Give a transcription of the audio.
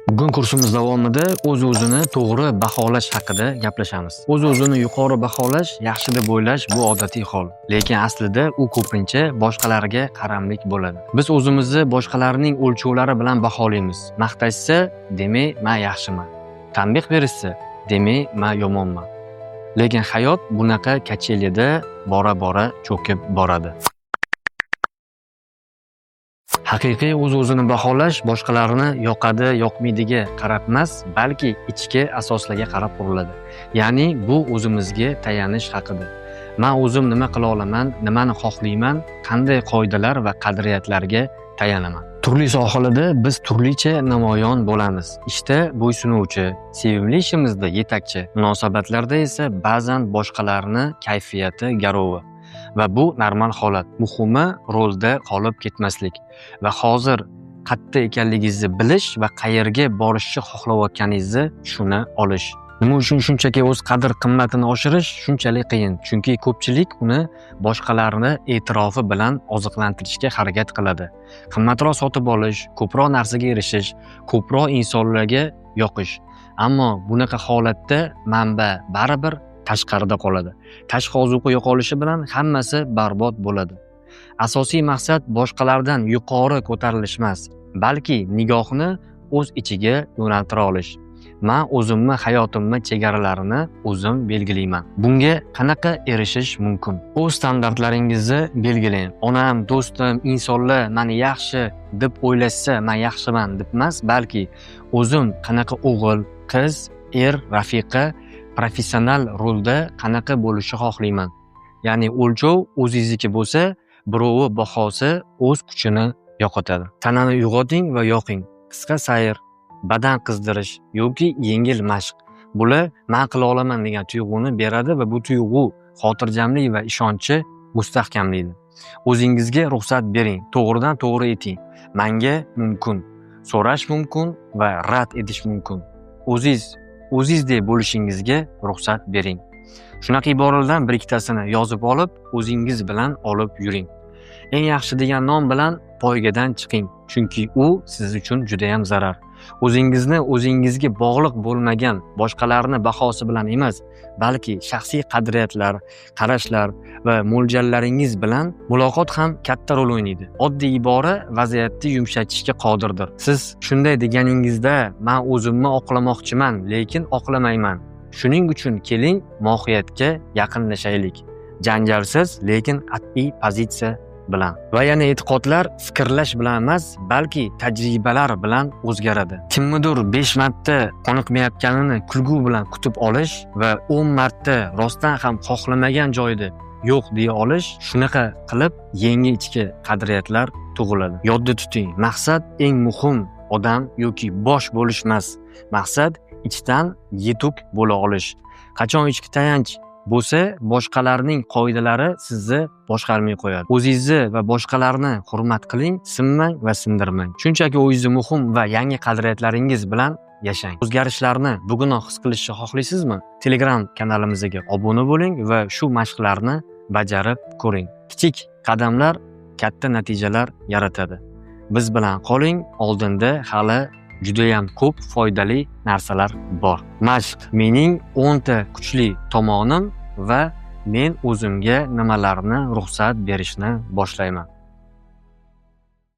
Bugun kursimiz davomida o'z-o'zini to'g'ri baholash haqida gaplashamiz. O'z-o'zini yuqori baholash, yaxshi deb o'ylash bu odatiy hol. Lekin aslida u ko'pincha boshqalarga qaramlik bo'ladi. Biz o'zimizni boshqalarning o'lchovlari bilan baholaymiz. Maqtashsa, demak, men yaxshiman. Tanbeh berishsa, demak, men yomonman. Lekin hayot bunaqa kachelida bora-bora cho'kib boradi. Haqiqiy o'z-o'zini baholash boshqalarni yoqadi, yoqmaydiga qarab emas, balki ichki asoslarga qarab quriladi. Ya'ni bu o'zimizga tayanish haqida. Men o'zim nima qila olaman, nimani xohlayman, qanday qoidalar va qadriyatlarga tayanaman. Turli sohalarda biz turlicha namoyon bo'lamiz. Ishda bo'ysunuvchi, sevimli ishimizda yetakchi, munosabatlarda esa ba'zan boshqalarni kayfiyati garovi. Va bu normal holat. Muhimi rolda qolib ketmaslik va hozir qayerda ekanligingizni bilish va qayerga borishni xohlayotganingizni tushuna olish. Nima uchun shunchaki o'z qadr-qimmatini oshirish shunchalik qiyin? Chunki ko'pchilik uni boshqalarni e'tirofi bilan oziqlantirishga harakat qiladi. Qimmatroq sotib olish, ko'proq narsaga erishish, ko'proq insonlarga yoqish. Ammo bunaqa holatda manba baribir tashqarida qoladi. Tashqi ozuqa yo'qolishi bilan hammasi barbod bo'ladi. Asosiy maqsad boshqalardan yuqori ko'tarilish emas, balki nigohni o'z ichiga yo'naltira olish. Men o'zimni hayotimni chegaralarini o'zim belgilayman. Bunga qanaqa erishish mumkin? O'z standartlaringizni belgilang. Onam, do'stim, insonlar meni yaxshi deb o'ylashsa, men yaxshiman deb emas, balki o'zim qanaqa o'g'il, qiz, er, rafiqa, professional rolda qanaqa bo'lishni xohlayman. Ya'ni o'lchov o'zingizniki bo'lsa, birovi bahosi o'z kuchini yo'qotadi. Tanani uyg'oting va yoqing. Qisqa sayr, badan qizdirish yoki yengil mashq. Bular men qila olaman degan tuyg'uni beradi va bu tuyg'u xotirjamlik va ishonchni mustahkamlaydi. O'zingizga ruxsat bering, to'g'ridan to'g'ri ayting. Menga mumkin, so'rash mumkin va rad etish mumkin. O'zingizdek bo'lishingizga ruxsat bering. Shunaqa iboralardan bir ikkitasini yozib olib, o'zingiz bilan olib yuring. Eng yaxshi degan nom bilan poygadan chiqing, chunki u siz uchun juda ham zarar. O'zingizni o'zingizga bog'liq bo'lmagan boshqalarning bahosi bilan emas, balki shaxsiy qadriyatlar, qarashlar va mo'ljallaringiz bilan muloqot ham katta rol o'ynaydi. Oddiy ibora vaziyatni yumshatishga qodirdir. Siz shunday deganingizda, men o'zimni oqlamoqchiman, lekin oqlamayman. Shuning uchun keling, mohiyatga yaqinlashaylik. Janjalsiz, lekin qat'iy pozitsiya bilan. Va yana e'tiqodlar fikrlash bilan emas, balki tajribalar bilan o'zgaradi. Kimnidir 5 marta qoniqmayotganini kulgu bilan kutib olish va 10 marta rostdan ham xohlamagan joyda yo'q deya olish, shunaqa qilib yangi ichki qadriyatlar tug'iladi. Yodda tuting, maqsad eng muhim odam yoki bosh bo'lish emas. Maqsad ichdan yetuk bo'la olish. Qachon ichki tayanch bo'lsa, boshqalarning qoidalari sizni boshqarmay qo'yadi. O'zingizni va boshqalarni hurmat qiling, sinmang va sindirmang. Shunchaki o'zingizni muhim va yangi qadriyatlaringiz bilan yashang. O'zgarishlarni bugunoq his qilishni xohlaysizmi? Telegram kanalimizga obuna bo'ling va shu mashqlarni bajarib ko'ring. Kichik qadamlar katta natijalar yaratadi. Biz bilan qoling, oldinda hali judayam ko'p foydali narsalar bor. Mashq mening 10 ta kuchli tomonim va men o'zimga nimalarni ruxsat berishni boshlayman.